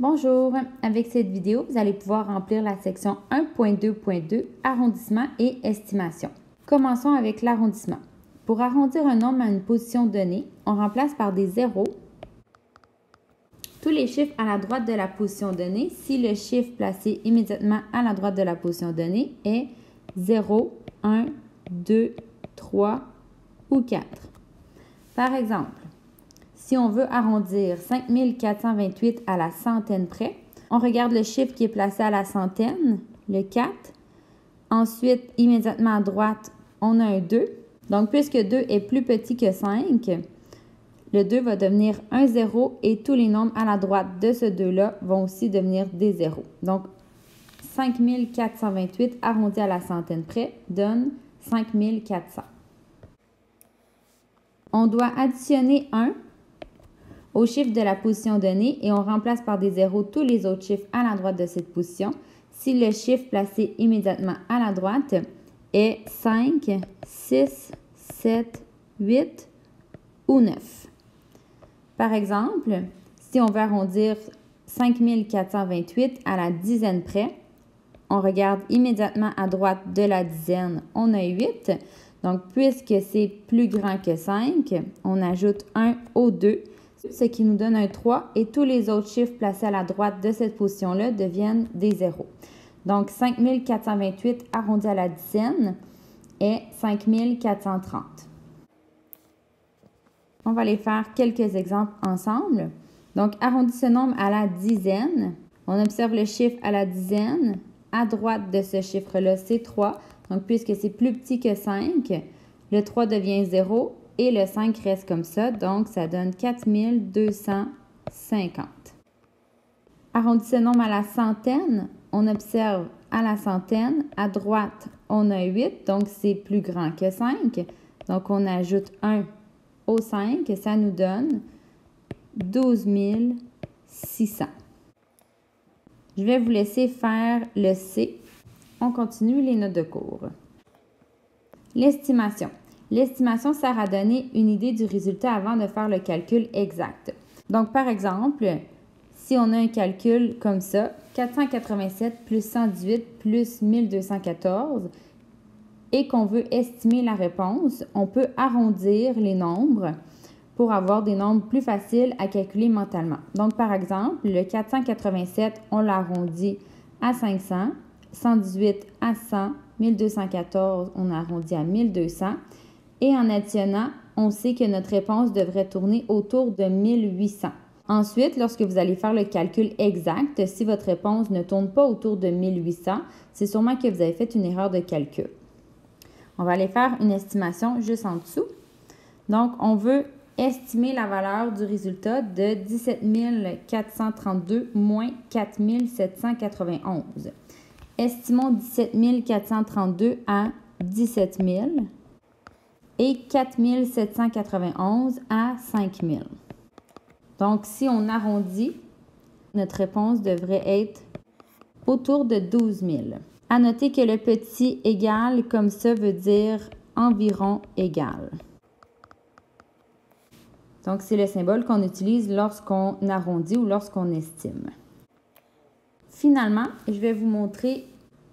Bonjour! Avec cette vidéo, vous allez pouvoir remplir la section 1.2.2 Arrondissement et estimation. Commençons avec l'arrondissement. Pour arrondir un nombre à une position donnée, on remplace par des zéros tous les chiffres à la droite de la position donnée si le chiffre placé immédiatement à la droite de la position donnée est 0, 1, 2, 3 ou 4. Par exemple, si on veut arrondir 5428 à la centaine près, on regarde le chiffre qui est placé à la centaine, le 4. Ensuite, immédiatement à droite, on a un 2. Donc, puisque 2 est plus petit que 5, le 2 va devenir un 0 et tous les nombres à la droite de ce 2-là vont aussi devenir des zéros. Donc, 5428 arrondi à la centaine près donne 5400. On doit additionner 1 au chiffre de la position donnée et on remplace par des zéros tous les autres chiffres à la droite de cette position si le chiffre placé immédiatement à la droite est 5, 6, 7, 8 ou 9. Par exemple, si on veut arrondir 5428 à la dizaine près, on regarde immédiatement à droite de la dizaine, on a 8. Donc, puisque c'est plus grand que 5, on ajoute 1 au 2, ce qui nous donne un 3 et tous les autres chiffres placés à la droite de cette position-là deviennent des zéros. Donc, 5428 arrondi à la dizaine est 5430. On va aller faire quelques exemples ensemble. Donc, arrondis ce nombre à la dizaine. On observe le chiffre à la dizaine. À droite de ce chiffre-là, c'est 3. Donc, puisque c'est plus petit que 5, le 3 devient 0 et le 5 reste comme ça. Donc, ça donne 4250. Arrondis ce nombre à la centaine. On observe à la centaine. À droite, on a 8. Donc, c'est plus grand que 5. Donc, on ajoute 1 au 5. Ça nous donne 12 600. Je vais vous laisser faire le C. On continue les notes de cours. L'estimation. L'estimation sert à donner une idée du résultat avant de faire le calcul exact. Donc, par exemple, si on a un calcul comme ça, 487 plus 118 plus 1214, et qu'on veut estimer la réponse, on peut arrondir les nombres pour avoir des nombres plus faciles à calculer mentalement. Donc, par exemple, le 487, on l'arrondit à 500, 118 à 100, 1214, on arrondit à 1200. Et en additionnant, on sait que notre réponse devrait tourner autour de 1800. Ensuite, lorsque vous allez faire le calcul exact, si votre réponse ne tourne pas autour de 1800, c'est sûrement que vous avez fait une erreur de calcul. On va aller faire une estimation juste en dessous. Donc, on veut estimer la valeur du résultat de 17 432 moins 4 791. Estimons 17 432 à 17 000 et 4 791 à 5 000. Donc, si on arrondit, notre réponse devrait être autour de 12 000. À noter que le petit égal, comme ça, veut dire environ égal. Donc, c'est le symbole qu'on utilise lorsqu'on arrondit ou lorsqu'on estime. Finalement, je vais vous montrer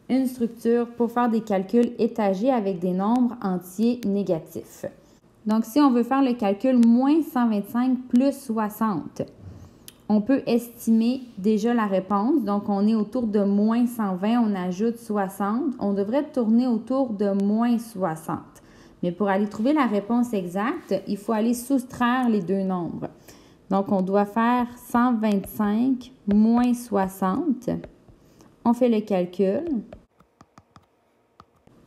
une structure pour faire des calculs étagés avec des nombres entiers négatifs. Donc, si on veut faire le calcul moins 125 plus 60, on peut estimer déjà la réponse. Donc, on est autour de moins 120, on ajoute 60. On devrait tourner autour de moins 60. Mais pour aller trouver la réponse exacte, il faut aller soustraire les deux nombres. Donc, on doit faire 125 moins 60. On fait le calcul.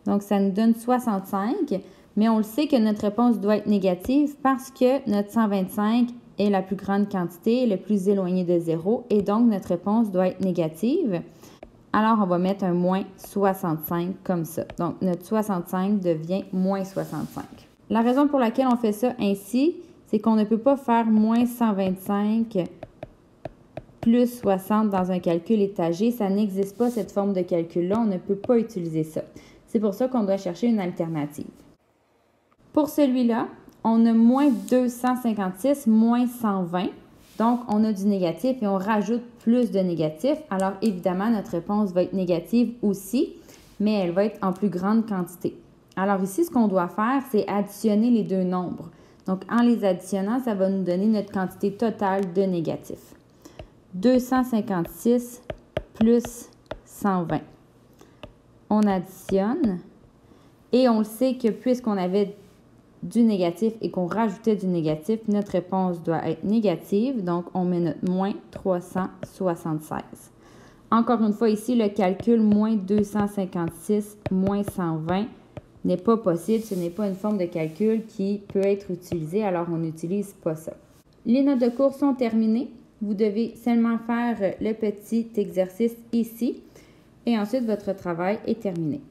Donc, ça nous donne 65. Mais on le sait que notre réponse doit être négative parce que notre 125 est la plus grande quantité, le plus éloigné de 0. Et donc, notre réponse doit être négative. Alors, on va mettre un moins 65 comme ça. Donc, notre 65 devient moins 65. La raison pour laquelle on fait ça ainsi, c'est qu'on ne peut pas faire moins 125 plus 60 dans un calcul étagé. Ça n'existe pas, cette forme de calcul-là. On ne peut pas utiliser ça. C'est pour ça qu'on doit chercher une alternative. Pour celui-là, on a moins 256 moins 120. Donc, on a du négatif et on rajoute plus de négatif. Alors, évidemment, notre réponse va être négative aussi, mais elle va être en plus grande quantité. Alors ici, ce qu'on doit faire, c'est additionner les deux nombres. Donc, en les additionnant, ça va nous donner notre quantité totale de négatifs. 256 plus 120. On additionne et on le sait que puisqu'on avait du négatif et qu'on rajoutait du négatif, notre réponse doit être négative. Donc, on met notre moins 376. Encore une fois, ici, le calcul moins 256 moins 120 n'est pas possible. Ce n'est pas une forme de calcul qui peut être utilisée, alors on n'utilise pas ça. Les notes de cours sont terminées. Vous devez seulement faire le petit exercice ici et ensuite votre travail est terminé.